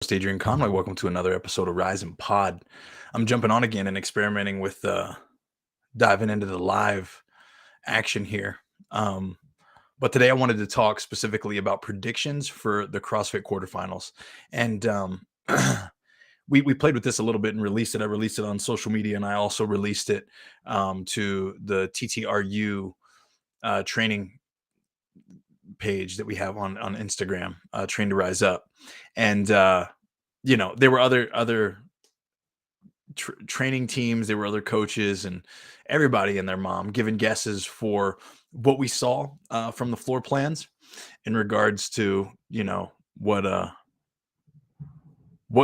Host Adrian Conway. Welcome to another episode of Rise and Pod. I'm jumping on again and experimenting with diving into the live action here. Um, but today I wanted to talk specifically about predictions for the CrossFit quarterfinals. And we played with this a little bit and released it. I released it on social media, and I also released it to the TTRU training page that we have on Instagram, Train to Rise Up. And there were other training teams, there were other coaches, and everybody and their mom giving guesses for what we saw from the floor plans in regards to what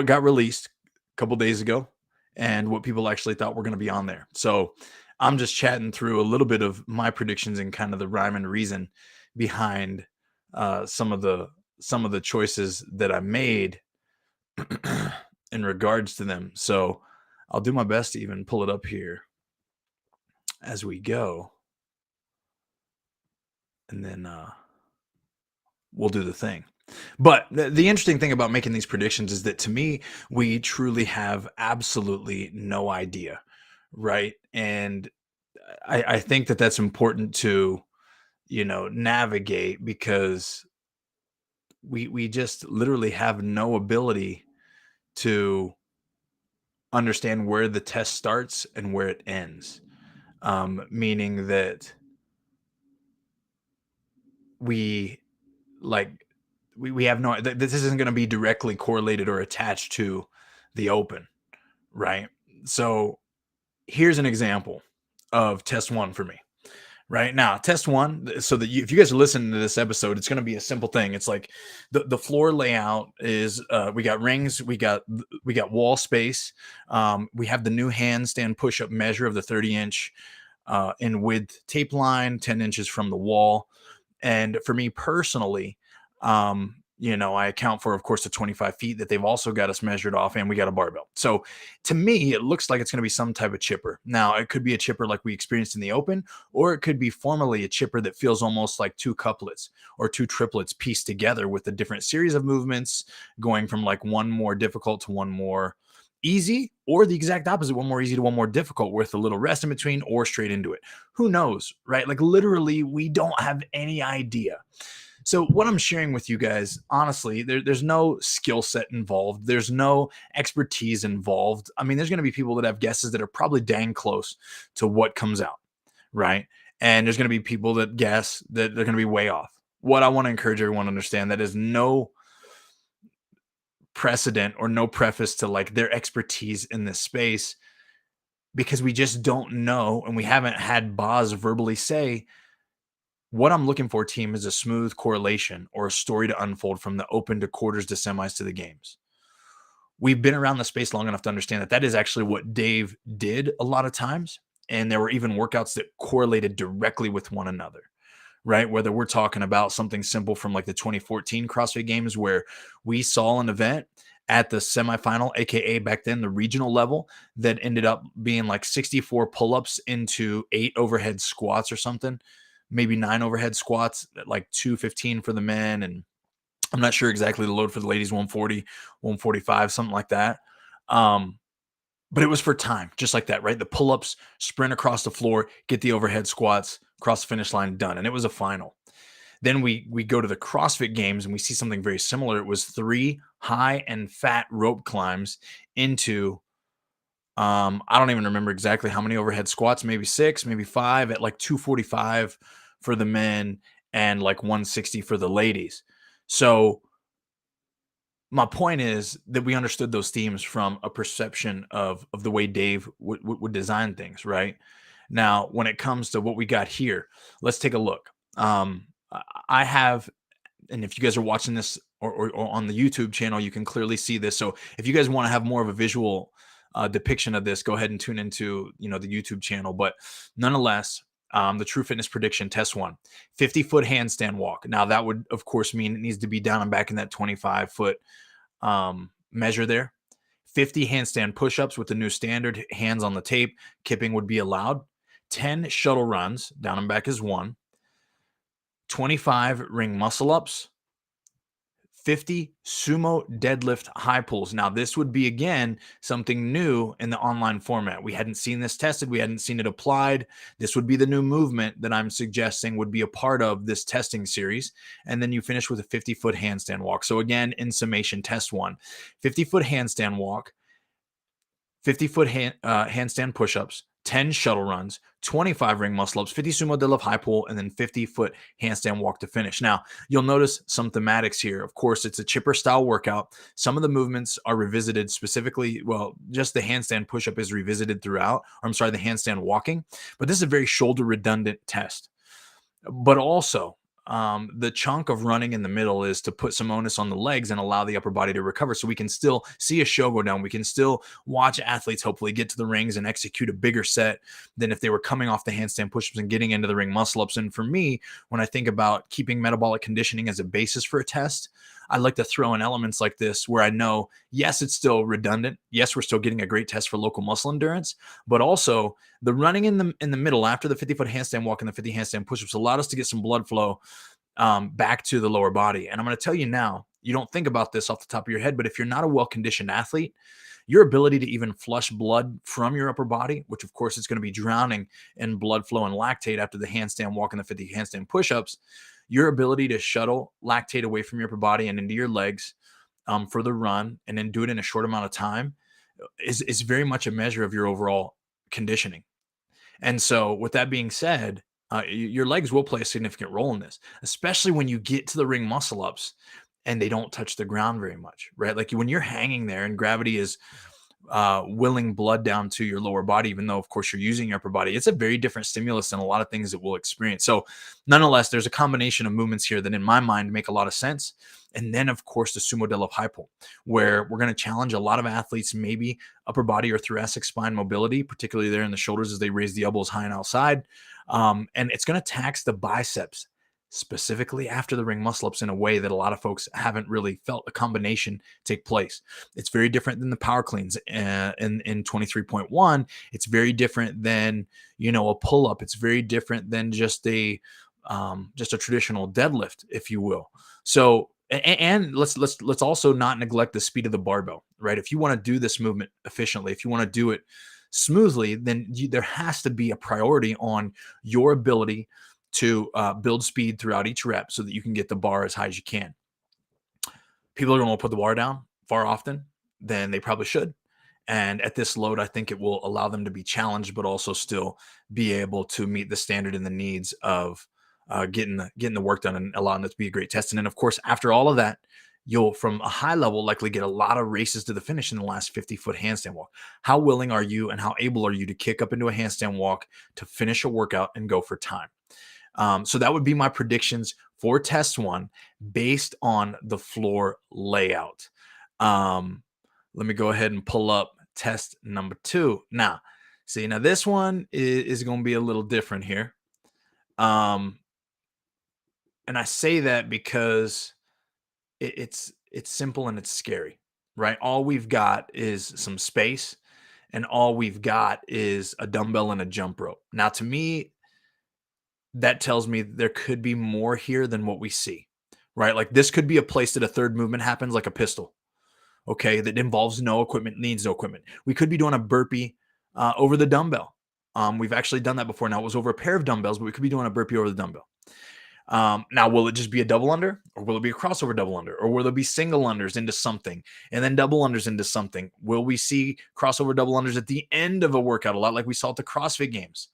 got released a couple days ago and what people actually thought were going to be on there. So I'm just chatting through a little bit of my predictions and kind of the rhyme and reason behind some of the choices that I made in regards to them. So I'll do my best to even pull it up here as we go, and then we'll do the thing. But the interesting thing about making these predictions is that, to me, we truly have absolutely no idea, right? And I think that that's important to navigate, because we just literally have no ability to understand where the test starts and where it ends. Meaning that we like we have no, this isn't going to be directly correlated or attached to the open, right? So here's an example of test one for me. Right now, test one, so that if you guys are listening to this episode, it's going to be a simple thing. It's like the floor layout is we got rings, we got wall space, we have the new handstand push-up measure of the 30-inch in width tape line, 10 inches from the wall. And for me personally, I account for, of course, the 25 feet that they've also got us measured off, and we got a barbell. So to me, it looks like it's going to be some type of chipper. Now, it could be a chipper like we experienced in the open, or it could be formally a chipper that feels almost like two couplets or two triplets pieced together with a different series of movements, going from like one more difficult to one more easy, or the exact opposite, one more easy to one more difficult with a little rest in between, or straight into it. Who knows, right? Like, literally, we don't have any idea. So what I'm sharing with you guys, honestly, there's no skill set involved. There's no expertise involved. I mean, there's going to be people that have guesses that are probably dang close to what comes out, right? And there's going to be people that guess that they're going to be way off. What I want to encourage everyone to understand, that is no precedent or no preface to like their expertise in this space, because we just don't know, and we haven't had Boz verbally say, what I'm looking for, team, is a smooth correlation or a story to unfold from the open to quarters to semis to the games. We've been around the space long enough to understand that that is actually what Dave did a lot of times. And there were even workouts that correlated directly with one another, right? Whether we're talking about something simple from like the 2014 CrossFit Games, where we saw an event at the semifinal, aka back then the regional level, that ended up being like 64 pull-ups into 8 overhead squats or something, maybe 9 overhead squats at like 215 for the men, and I'm not sure exactly the load for the ladies, 140, 145, something like that. But it was for time, just like that, right? The pull-ups, sprint across the floor, get the overhead squats, cross the finish line, done. And it was a final. Then we go to the CrossFit Games and we see something very similar. It was 3 high and fat rope climbs into I don't even remember exactly how many overhead squats, maybe 6, maybe 5, at like 245 for the men and like 160 for the ladies. So my point is that we understood those themes from a perception of the way Dave would design things, right? Now, when it comes to what we got here, let's take a look. I have, and if you guys are watching this or on the YouTube channel, you can clearly see this. So if you guys want to have more of a visual depiction of this, go ahead and tune into the YouTube channel. But nonetheless, the True Fitness Prediction Test 1, 50-foot handstand walk. Now that would, of course, mean it needs to be down and back in that 25-foot measure there. 50 handstand push-ups with the new standard, hands on the tape. Kipping would be allowed. 10 shuttle runs, down and back is 1. 25 ring muscle ups. 50 sumo deadlift high pulls. Now, this would be again something new in the online format. We hadn't seen this tested, we hadn't seen it applied. This would be the new movement that I'm suggesting would be a part of this testing series. And then you finish with a 50-foot handstand walk. So, again, in summation, test one 50-foot handstand walk, 50-foot handstand push-ups, 10 shuttle runs, 25 ring muscle ups, 50 sumo deadlift high pull, and then 50-foot handstand walk to finish. Now, you'll notice some thematics here. Of course, it's a chipper style workout. Some of the movements are revisited specifically. Well, just the handstand push-up is revisited throughout. Or I'm sorry, the handstand walking. But this is a very shoulder redundant test. But also, the chunk of running in the middle is to put some onus on the legs and allow the upper body to recover, so we can still see a show go down. We can still watch athletes hopefully get to the rings and execute a bigger set than if they were coming off the handstand push-ups and getting into the ring muscle-ups. And for me, when I think about keeping metabolic conditioning as a basis for a test, I like to throw in elements like this where I know, yes, it's still redundant. Yes, we're still getting a great test for local muscle endurance, but also the running in the middle after the 50-foot handstand walk and the 50 handstand push-ups allowed us to get some blood flow back to the lower body. And I'm going to tell you now, you don't think about this off the top of your head, but if you're not a well-conditioned athlete, your ability to even flush blood from your upper body, which of course is going to be drowning in blood flow and lactate after the handstand walk and the 50 handstand push-ups, your ability to shuttle lactate away from your upper body and into your legs for the run and then do it in a short amount of time is very much a measure of your overall conditioning. And so with that being said, your legs will play a significant role in this, especially when you get to the ring muscle ups and they don't touch the ground very much, right? Like when you're hanging there and gravity is willing blood down to your lower body, even though, of course, you're using your upper body. It's a very different stimulus than a lot of things that we'll experience. So, nonetheless, there's a combination of movements here that, in my mind, make a lot of sense. And then, of course, the sumo deadlift high pull, where we're going to challenge a lot of athletes, maybe upper body or thoracic spine mobility, particularly there in the shoulders as they raise the elbows high and outside. And it's going to tax the biceps specifically after the ring muscle ups in a way that a lot of folks haven't really felt a combination take place. It's very different than the power cleans in 23.1. It's very different than, a pull up. It's very different than just a traditional deadlift, if you will. So, and let's also not neglect the speed of the barbell, right? If you want to do this movement efficiently, if you want to do it smoothly, then there has to be a priority on your ability to build speed throughout each rep so that you can get the bar as high as you can. People are going to put the bar down far often than they probably should. And at this load, I think it will allow them to be challenged, but also still be able to meet the standard and the needs of getting the work done and allowing it to be a great test. And then, of course, after all of that, you'll, from a high level, likely get a lot of races to the finish in the last 50-foot handstand walk. How willing are you and how able are you to kick up into a handstand walk to finish a workout and go for time? So that would be my predictions for test one based on the floor layout. Let me go ahead and pull up test number two. Now this one is going to be a little different here. And I say that because it's simple and it's scary, right? All we've got is some space and all we've got is a dumbbell and a jump rope. Now, to me, that tells me there could be more here than what we see, right? Like this could be a place that a third movement happens, like a pistol, okay, that involves no equipment, needs no equipment. We could be doing a burpee over the dumbbell. We've actually done that before. Now, it was over a pair of dumbbells, but we could be doing a burpee over the dumbbell. Now, will it just be a double under, or will it be a crossover double under, or will there be single unders into something and then double unders into something? Will we see crossover double unders at the end of a workout, a lot like we saw at the CrossFit Games?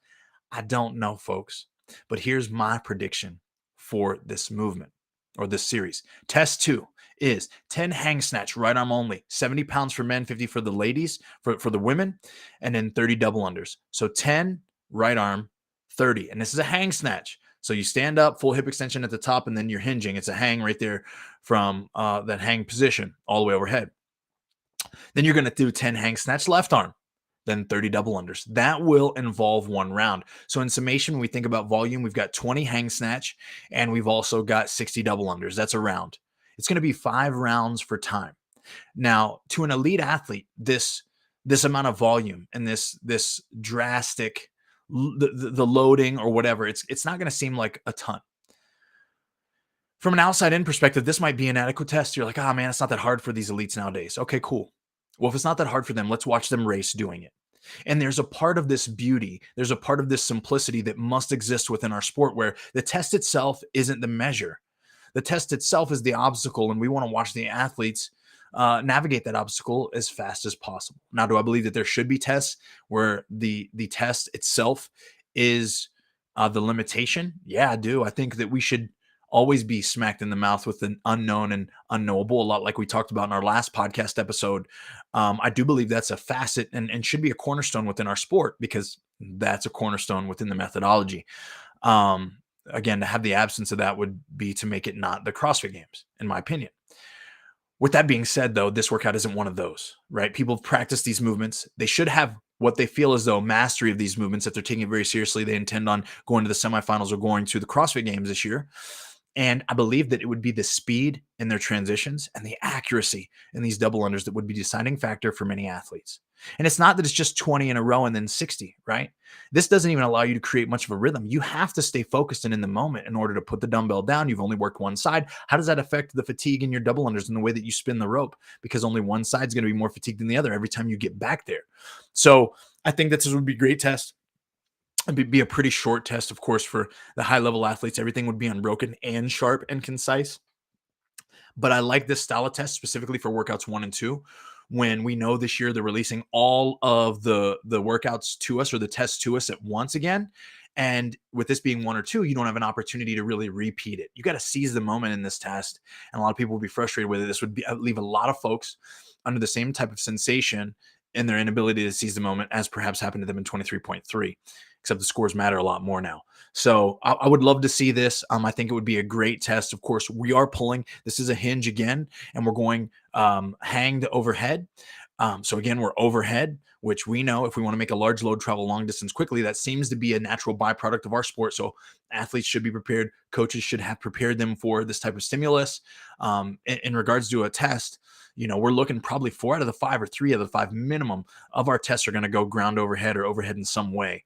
I don't know, folks. But here's my prediction for this movement or this series. Test two is 10 hang snatch, right arm only, 70 pounds for men, 50 for the ladies, for the women, and then 30 double unders. So 10 right arm, 30. And this is a hang snatch. So you stand up, full hip extension at the top, and then you're hinging. It's a hang right there from that hang position all the way overhead. Then you're going to do 10 hang snatch left arm, then 30 double unders. That will involve one round. So in summation, when we think about volume, we've got 20 hang snatch, and we've also got 60 double unders. That's a round. It's going to be 5 rounds for time. Now, to an elite athlete, this amount of volume and this drastic the loading or whatever, it's not going to seem like a ton. From an outside in perspective, this might be an adequate test. You're like, oh man, it's not that hard for these elites nowadays. Okay, cool. Well, if it's not that hard for them, let's watch them race doing it. And there's a part of this beauty, there's a part of this simplicity that must exist within our sport where the test itself isn't the measure. The test itself is the obstacle, and we want to watch the athletes navigate that obstacle as fast as possible. Now, do I believe that there should be tests where the test itself is the limitation? Yeah, I do. I think that we should always be smacked in the mouth with an unknown and unknowable, a lot like we talked about in our last podcast episode. I do believe that's a facet and should be a cornerstone within our sport because that's a cornerstone within the methodology. Again, to have the absence of that would be to make it not the CrossFit Games, in my opinion. With that being said, though, this workout isn't one of those, right? People have practiced these movements. They should have what they feel as though mastery of these movements. If they're taking it very seriously, they intend on going to the semifinals or going to the CrossFit Games this year. And I believe that it would be the speed in their transitions and the accuracy in these double unders that would be the deciding factor for many athletes. And it's not that it's just 20 in a row and then 60, right? This doesn't even allow you to create much of a rhythm. You have to stay focused and in the moment in order to put the dumbbell down. You've only worked one side. How does that affect the fatigue in your double unders and the way that you spin the rope? Because only one side is going to be more fatigued than the other every time you get back there. So I think that this would be a great test. It'd be a pretty short test, of course, for the high level athletes. Everything would be unbroken and sharp and concise. But I like this style of test specifically for workouts 1 and 2. When we know this year they're releasing all of the workouts to us or the tests to us at once again. And with this being 1 or 2, you don't have an opportunity to really repeat it. You got to seize the moment in this test. And a lot of people will be frustrated with it. This would leave a lot of folks under the same type of sensation in their inability to seize the moment as perhaps happened to them in 23.3, except the scores matter a lot more now. So I would love to see this. I think it would be a great test. Of course, we are pulling. This is a hinge again, and we're going hanged overhead. So again, we're overhead, which we know if we want to make a large load travel long distance quickly, that seems to be a natural byproduct of our sport. So athletes should be prepared. Coaches should have prepared them for this type of stimulus. In regards to a test, we're looking probably 4 out of the 5 or 3 out of the 5 minimum of our tests are going to go ground overhead or overhead in some way.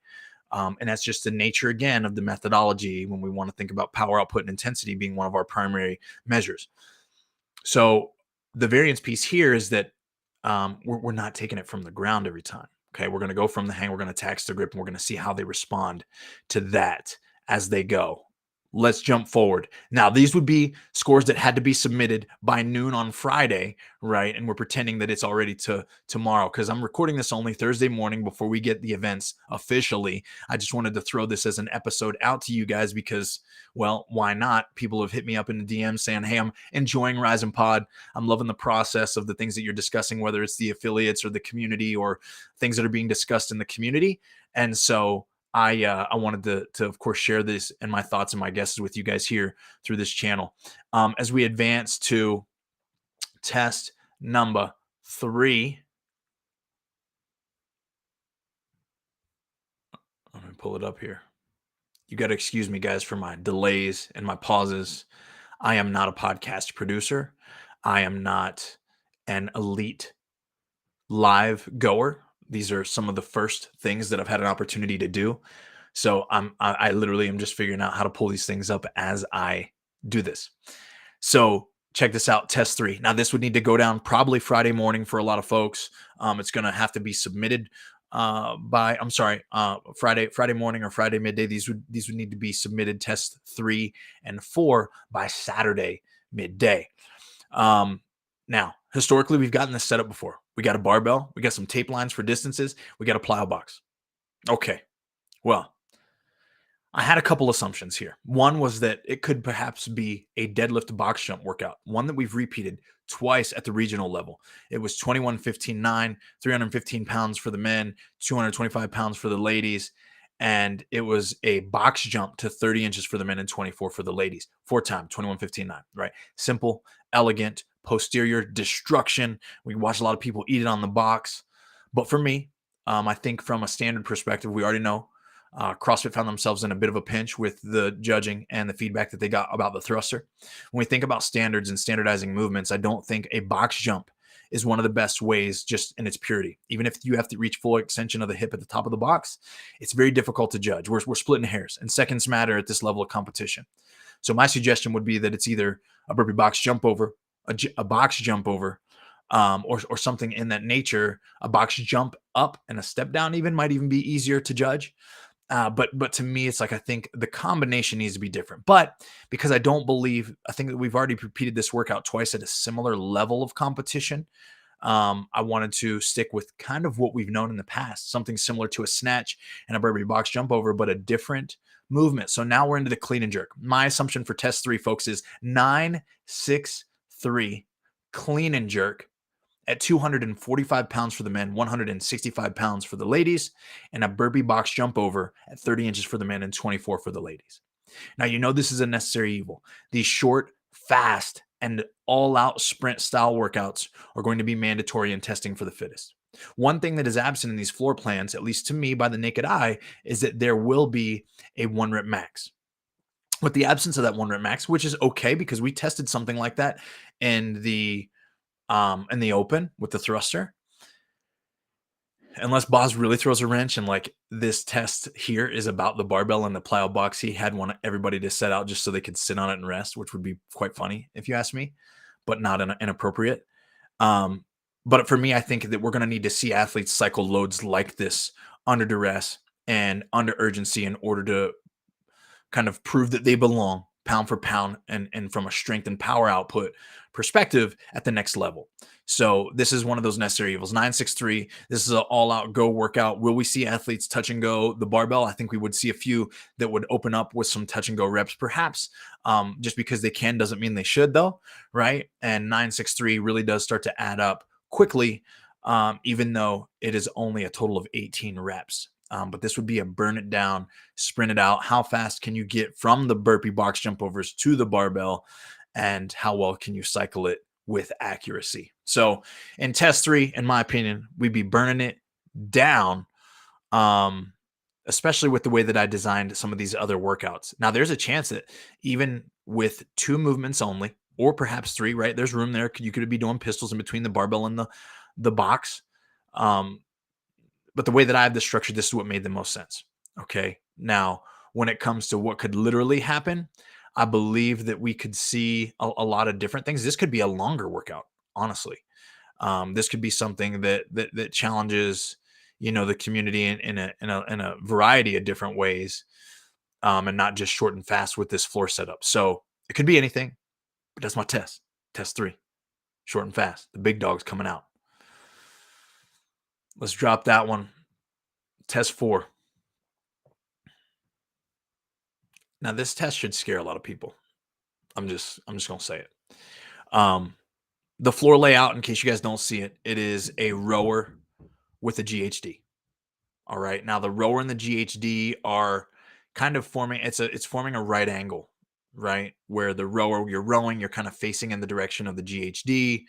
And that's just the nature, again, of the methodology when we want to think about power output and intensity being one of our primary measures. So the variance piece here is that we're not taking it from the ground every time. Okay, we're going to go from the hang, we're going to tax the grip, and we're going to see how they respond to that as they go. Let's jump forward. Now, these would be scores that had to be submitted by noon on Friday, right? And we're pretending that it's already tomorrow because I'm recording this only Thursday morning before we get the events officially. I just wanted to throw this as an episode out to you guys because, well, why not? People have hit me up in the DM saying, hey, I'm enjoying Rise and Pod. I'm loving the process of the things that you're discussing, whether it's the affiliates or the community or things that are being discussed in the community. And so I wanted to, of course, share this and my thoughts and my guesses with you guys here through this channel. As we advance to test number 3, let me pull it up here. You got to excuse me, guys, for my delays and my pauses. I am not a podcast producer. I am not an elite live goer. These are some of the first things that I've had an opportunity to do. So I literally am just figuring out how to pull these things up as I do this. So check this out, test 3. Now this would need to go down probably Friday morning for a lot of folks. It's going to have to be submitted Friday morning or Friday midday. These would need to be submitted test 3 and 4 by Saturday midday. Now, historically, we've gotten this set up before. We got a barbell. We got some tape lines for distances. We got a plyo box. Okay. Well, I had a couple assumptions here. One was that it could perhaps be a deadlift box jump workout, one that we've repeated twice at the regional level. It was 21-15-9, 315 pounds for the men, 225 pounds for the ladies. And it was a box jump to 30 inches for the men and 24 for the ladies. 4 times, 21-15-9, right? Simple, elegant, posterior destruction. We watch a lot of people eat it on the box. But for me, I think from a standard perspective, we already know CrossFit found themselves in a bit of a pinch with the judging and the feedback that they got about the thruster. When we think about standards and standardizing movements, I don't think a box jump is one of the best ways just in its purity. Even if you have to reach full extension of the hip at the top of the box, it's very difficult to judge. We're splitting hairs, and seconds matter at this level of competition. So my suggestion would be that it's either a burpee box jump over, a box jump over, or something in that nature. A box jump up and a step down even might even be easier to judge. But to me, it's like I think the combination needs to be different. But because I think that we've already repeated this workout twice at a similar level of competition. I wanted to stick with kind of what we've known in the past, something similar to a snatch and a burpee box jump over, but a different movement. So now we're into the clean and jerk. My assumption for test 3, folks, is 9-6-3 clean and jerk at 245 pounds for the men, 165 pounds for the ladies, and a burpee box jump over at 30 inches for the men and 24 for the ladies. Now, this is a necessary evil. These short, fast, and all out sprint style workouts are going to be mandatory in testing for the fittest. One thing that is absent in these floor plans, at least to me by the naked eye, is that there will be a 1 rep max. With the absence of that 1 rep max, which is okay because we tested something like that in the open with the thruster. Unless Boz really throws a wrench and like this test here is about the barbell and the plyo box, he had one everybody to set out just so they could sit on it and rest, which would be quite funny if you ask me, but not inappropriate. But for me, I think that we're going to need to see athletes cycle loads like this under duress and under urgency in order to kind of prove that they belong pound for pound and from a strength and power output perspective at the next level. So this is one of those necessary evils. 9-6-3. This is an all-out go workout. Will we see athletes touch and go the barbell? I think we would see a few that would open up with some touch and go reps, perhaps. Just because they can doesn't mean they should, though, right? And 9-6-3 really does start to add up quickly, even though it is only a total of 18 reps. But this would be a burn it down, sprint it out. How fast can you get from the burpee box jump overs to the barbell, and how well can you cycle it with accuracy? So in test 3, in my opinion, we'd be burning it down, especially with the way that I designed some of these other workouts. Now, there's a chance that even with 2 movements only, or perhaps 3, right? There's room there. You could be doing pistols in between the barbell and the box. But the way that I have this structured, this is what made the most sense. Okay. Now, when it comes to what could literally happen, I believe that we could see a lot of different things. This could be a longer workout, honestly. This could be something that challenges, the community in a variety of different ways, and not just short and fast with this floor setup. So it could be anything, but that's my test. Test 3, short and fast. The big dog's coming out. Let's drop that one. Test 4. Now, this test should scare a lot of people. I'm just going to say it. The floor layout, in case you guys don't see it, it is a rower with a GHD. All right. Now, the rower and the GHD are kind of forming. It's forming a right angle, right? Where the rower, you're rowing, you're kind of facing in the direction of the GHD.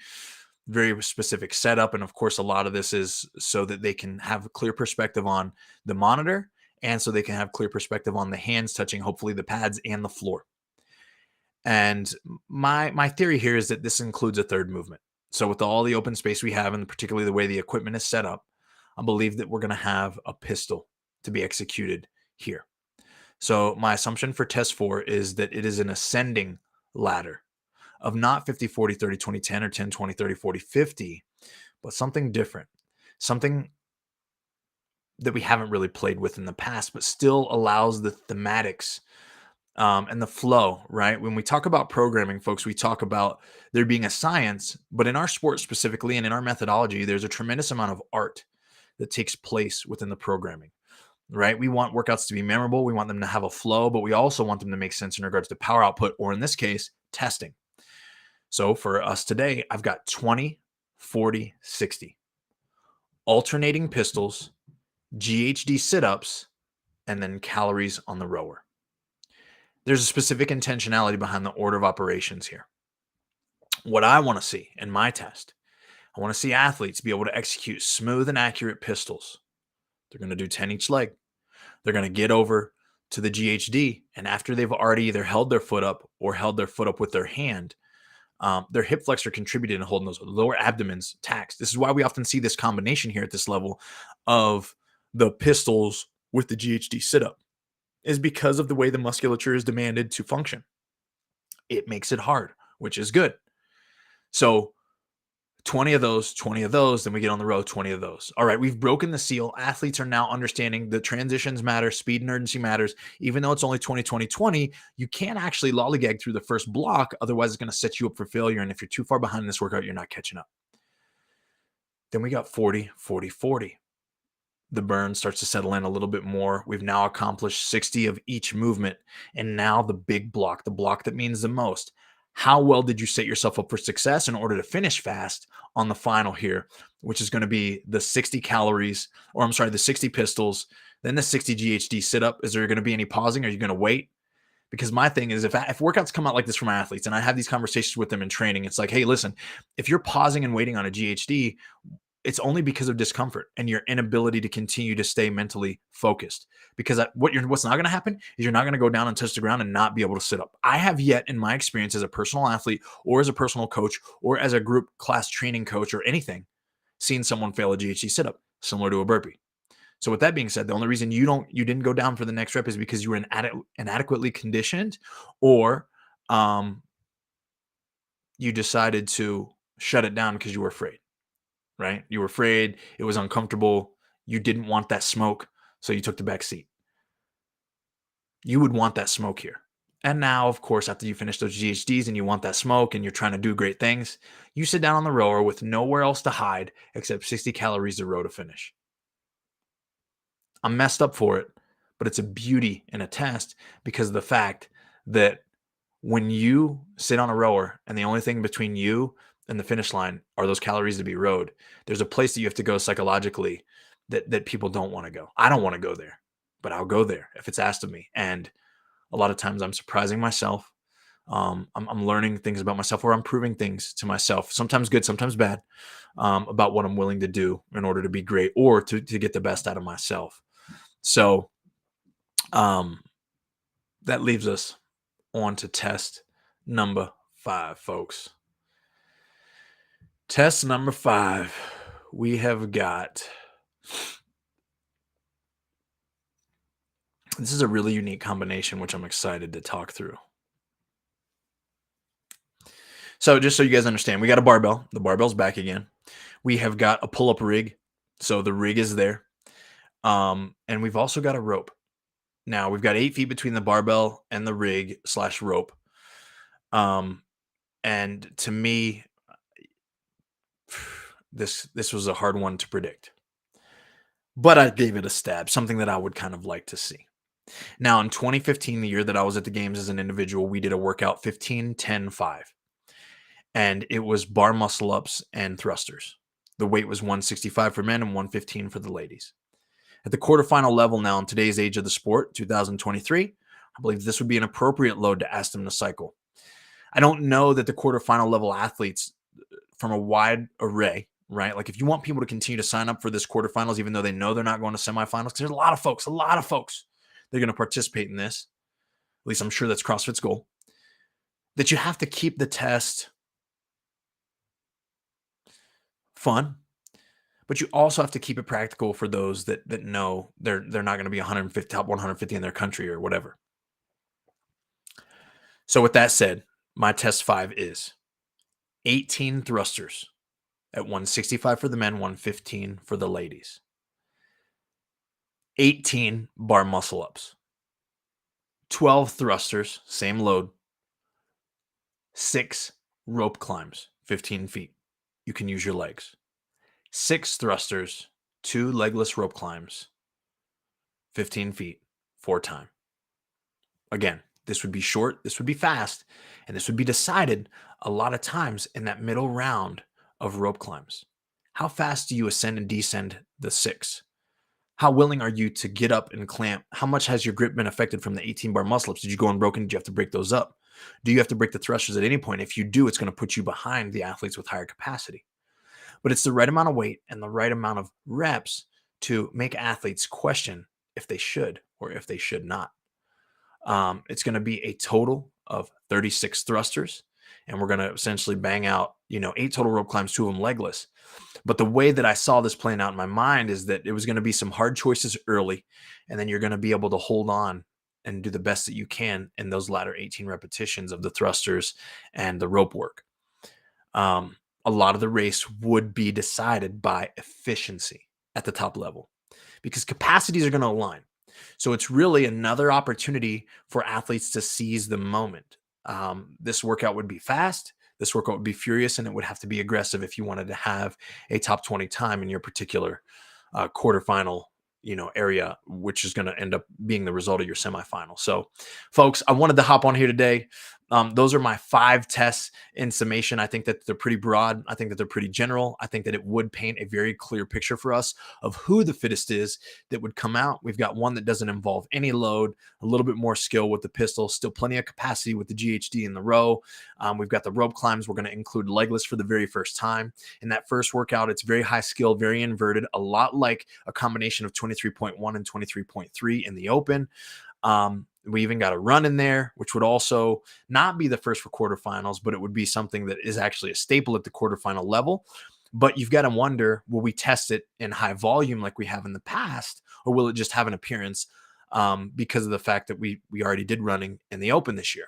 Very specific setup. And of course, a lot of this is so that they can have a clear perspective on the monitor, and so they can have clear perspective on the hands touching, hopefully, the pads and the floor. And my theory here is that this includes a third movement. So with all the open space we have, and particularly the way the equipment is set up, I believe that we're going to have a pistol to be executed here. So my assumption for test 4 is that it is an ascending ladder of not 50-40-30-20-10 or 10-20-30-40-50, but something different, something that we haven't really played with in the past, but still allows the thematics and the flow, right? When we talk about programming, folks, we talk about there being a science, but in our sport specifically and in our methodology, there's a tremendous amount of art that takes place within the programming, right? We want workouts to be memorable. We want them to have a flow, but we also want them to make sense in regards to power output, or in this case, testing. So for us today, I've got 20, 40, 60. Alternating pistols, GHD sit-ups, and then calories on the rower. There's a specific intentionality behind the order of operations here. What I want to see in my test, I want to see athletes be able to execute smooth and accurate pistols. They're going to do 10 each leg. They're going to get over to the GHD, and after they've already either held their foot up or held their foot up with their hand, their hip flexor contributed in holding those lower abdomens taxed. This is why we often see this combination here at this level of the pistols with the GHD sit-up, is because of the way the musculature is demanded to function. It makes it hard, which is good. So 20 of those, then we get on the road, 20 of those. All right, we've broken the seal. Athletes are now understanding the transitions matter, speed and urgency matters. Even though it's only 20, 20, 20, you can't actually lollygag through the first block. Otherwise, it's going to set you up for failure. And if you're too far behind in this workout, you're not catching up. Then we got 40, 40, 40. The burn starts to settle in a little bit more. We've now accomplished 60 of each movement. And now the big block, the block that means the most. How well did you set yourself up for success in order to finish fast on the final here, which is going to be the 60 calories, or I'm sorry, the 60 pistols, then the 60 GHD sit up. Is there going to be any pausing? Are you going to wait? Because my thing is, if workouts come out like this for my athletes, and I have these conversations with them in training, it's like, hey, listen, if you're pausing and waiting on a GHD, it's only because of discomfort and your inability to continue to stay mentally focused. Because what's not going to happen is you're not going to go down and touch the ground and not be able to sit up. I have yet, in my experience as a personal athlete or as a personal coach or as a group class training coach or anything, seen someone fail a GHD sit up similar to a burpee. So with that being said, the only reason you didn't go down for the next rep is because you were inadequately conditioned, or you decided to shut it down because you were afraid. Right? You were afraid. It was uncomfortable. You didn't want that smoke, so you took the back seat. You would want that smoke here. And now, of course, after you finish those GHDs and you want that smoke and you're trying to do great things, you sit down on the rower with nowhere else to hide except 60 calories to row to finish. I'm messed up for it, but it's a beauty and a test because of the fact that when you sit on a rower and the only thing between you and the finish line are those calories to be rowed, there's a place that you have to go psychologically that people don't want to go. I don't want to go there, but I'll go there if it's asked of me. And a lot of times I'm surprising myself. I'm learning things about myself, or I'm proving things to myself, sometimes good, sometimes bad, about what I'm willing to do in order to be great or to get the best out of myself. So that leaves us on to test number 5, folks. Test number 5. We have got, this is a really unique combination, which I'm excited to talk through. So just so you guys understand, we got a barbell. The barbell's back again. We have got a pull-up rig. So the rig is there. And we've also got a rope. Now we've got 8 feet between the barbell and the rig / rope. And to me, this was a hard one to predict. But I gave it a stab, something that I would kind of like to see. Now, in 2015, the year that I was at the games as an individual, we did a workout 15, 10, 5. And it was bar muscle ups and thrusters. The weight was 165 for men and 115 for the ladies. At the quarterfinal level now, in today's age of the sport, 2023, I believe this would be an appropriate load to ask them to cycle. I don't know that the quarterfinal level athletes from a wide array, right? Like if you want people to continue to sign up for this quarterfinals, even though they know they're not going to semifinals, because there's a lot of folks that are going to participate in this. At least I'm sure that's CrossFit's goal. That you have to keep the test fun, but you also have to keep it practical for those that know they're not going to be top 150 in their country or whatever. So with that said, my test 5 is 18 thrusters at 165 for the men, 115 for the ladies. 18 bar muscle ups. 12 thrusters, same load. 6 rope climbs, 15 feet. You can use your legs. 6 thrusters, 2 legless rope climbs, 15 feet, 4 time. Again, this would be short, this would be fast, and this would be decided a lot of times in that middle round of rope climbs. How fast do you ascend and descend the 6? How willing are you to get up and clamp? How much has your grip been affected from the 18 bar muscle ups? Did you go unbroken? Did you have to break those up? Do you have to break the thrusters at any point? If you do, it's going to put you behind the athletes with higher capacity. But it's the right amount of weight and the right amount of reps to make athletes question if they should or if they should not. It's going to be a total of 36 thrusters, and we're going to essentially bang out, 8 total rope climbs, 2 of them legless. But the way that I saw this playing out in my mind is that it was going to be some hard choices early, and then you're going to be able to hold on and do the best that you can in those latter 18 repetitions of the thrusters and the rope work. Um, a lot of the race would be decided by efficiency at the top level because capacities are going to align. So it's really another opportunity for athletes to seize the moment. This workout would be fast. This workout would be furious, and it would have to be aggressive if you wanted to have a top 20 time in your particular quarterfinal, area, which is going to end up being the result of your semifinal. So, folks, I wanted to hop on here today. Those are my 5 tests in summation. I think that they're pretty broad. I think that they're pretty general. I think that it would paint a very clear picture for us of who the fittest is that would come out. We've got one that doesn't involve any load, a little bit more skill with the pistol, still plenty of capacity with the GHD in the row. We've got the rope climbs. We're going to include legless for the very first time. In that first workout, it's very high skill, very inverted, a lot like a combination of 23.1 and 23.3 in the open. We even got a run in there, which would also not be the first for quarterfinals, but it would be something that is actually a staple at the quarterfinal level. But you've got to wonder, will we test it in high volume like we have in the past, or will it just have an appearance because of the fact that we already did running in the open this year?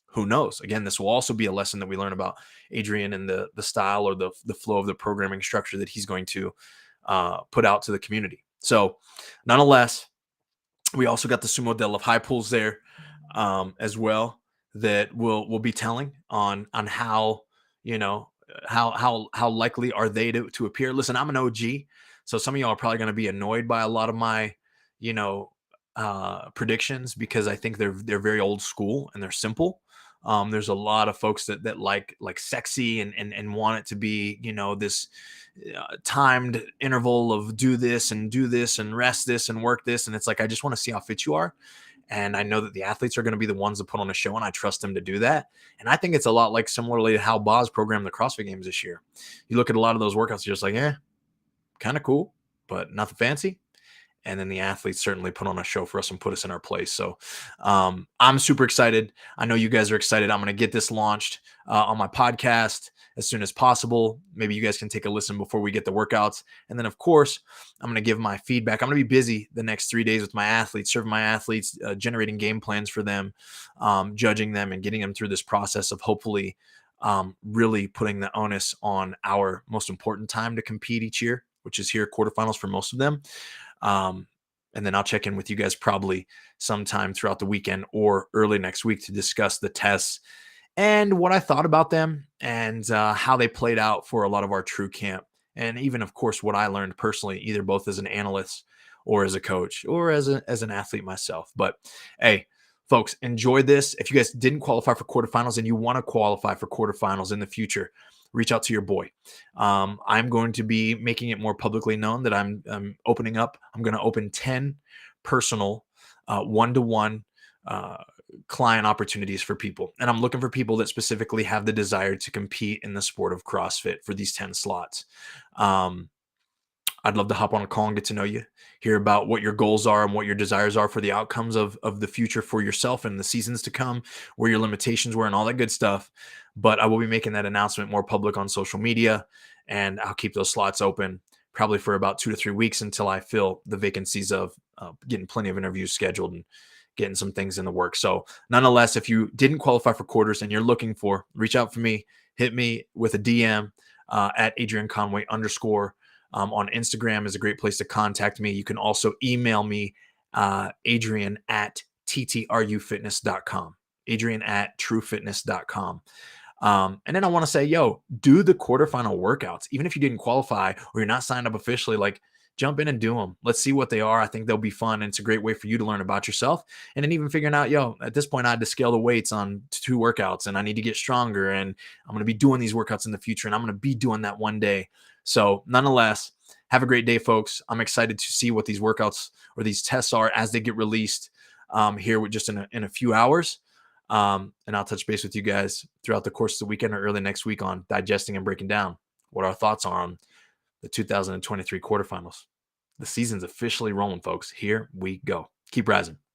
Who knows? Again, this will also be a lesson that we learn about Adrian and the style or the flow of the programming structure that he's going to put out to the community. So, nonetheless, we also got the sumo deadlift high pulls there as well that will be telling on how how likely are they to appear. Listen, I'm an OG, so some of y'all are probably going to be annoyed by a lot of my you know predictions because I think they're very old school and they're simple. There's a lot of folks that like sexy and want it to be this timed interval of do this and rest this and work this, and it's like I just want to see how fit you are. And I know that the athletes are going to be the ones that put on a show, and I trust them to do that. And I think it's a lot like similarly to how Boz programmed the CrossFit Games this year. You look at a lot of those workouts, you're just like, kind of cool, but nothing fancy. And then the athletes certainly put on a show for us and put us in our place. So I'm super excited. I know you guys are excited. I'm going to get this launched on my podcast as soon as possible. Maybe you guys can take a listen before we get the workouts. And then, of course, I'm going to give my feedback. I'm going to be busy the next 3 days with my athletes, serving my athletes, generating game plans for them, judging them, and getting them through this process of hopefully really putting the onus on our most important time to compete each year, which is here quarterfinals for most of them. And then I'll check in with you guys probably sometime throughout the weekend or early next week to discuss the tests and what I thought about them and how they played out for a lot of our true camp. And even, of course, what I learned personally, either both as an analyst or as a coach or as an athlete myself. But hey, folks, enjoy this. If you guys didn't qualify for quarterfinals and you want to qualify for quarterfinals in the future, reach out to your boy. I'm going to be making it more publicly known that I'm opening up. I'm going to open 10 personal one-to-one client opportunities for people. And I'm looking for people that specifically have the desire to compete in the sport of CrossFit for these 10 slots. I'd love to hop on a call and get to know you, hear about what your goals are and what your desires are for the outcomes of the future for yourself and the seasons to come, where your limitations were and all that good stuff. But I will be making that announcement more public on social media, and I'll keep those slots open probably for about 2 to 3 weeks until I fill the vacancies of getting plenty of interviews scheduled and getting some things in the works. So nonetheless, if you didn't qualify for quarters and you're looking for, reach out for me, hit me with a DM at Adrian Conway _. On Instagram is a great place to contact me. You can also email me, Adrian at ttrufitness.com, Adrian at truefitness.com. And then I want to say, do the quarterfinal workouts. Even if you didn't qualify or you're not signed up officially, like jump in and do them. Let's see what they are. I think they'll be fun. And it's a great way for you to learn about yourself. And then even figuring out, at this point, I had to scale the weights on 2 workouts and I need to get stronger. And I'm going to be doing these workouts in the future. And I'm going to be doing that one day. So nonetheless, have a great day, folks. I'm excited to see what these workouts or these tests are as they get released here with just in a few hours. And I'll touch base with you guys throughout the course of the weekend or early next week on digesting and breaking down what our thoughts are on the 2023 quarterfinals. The season's officially rolling, folks. Here we go. Keep rising.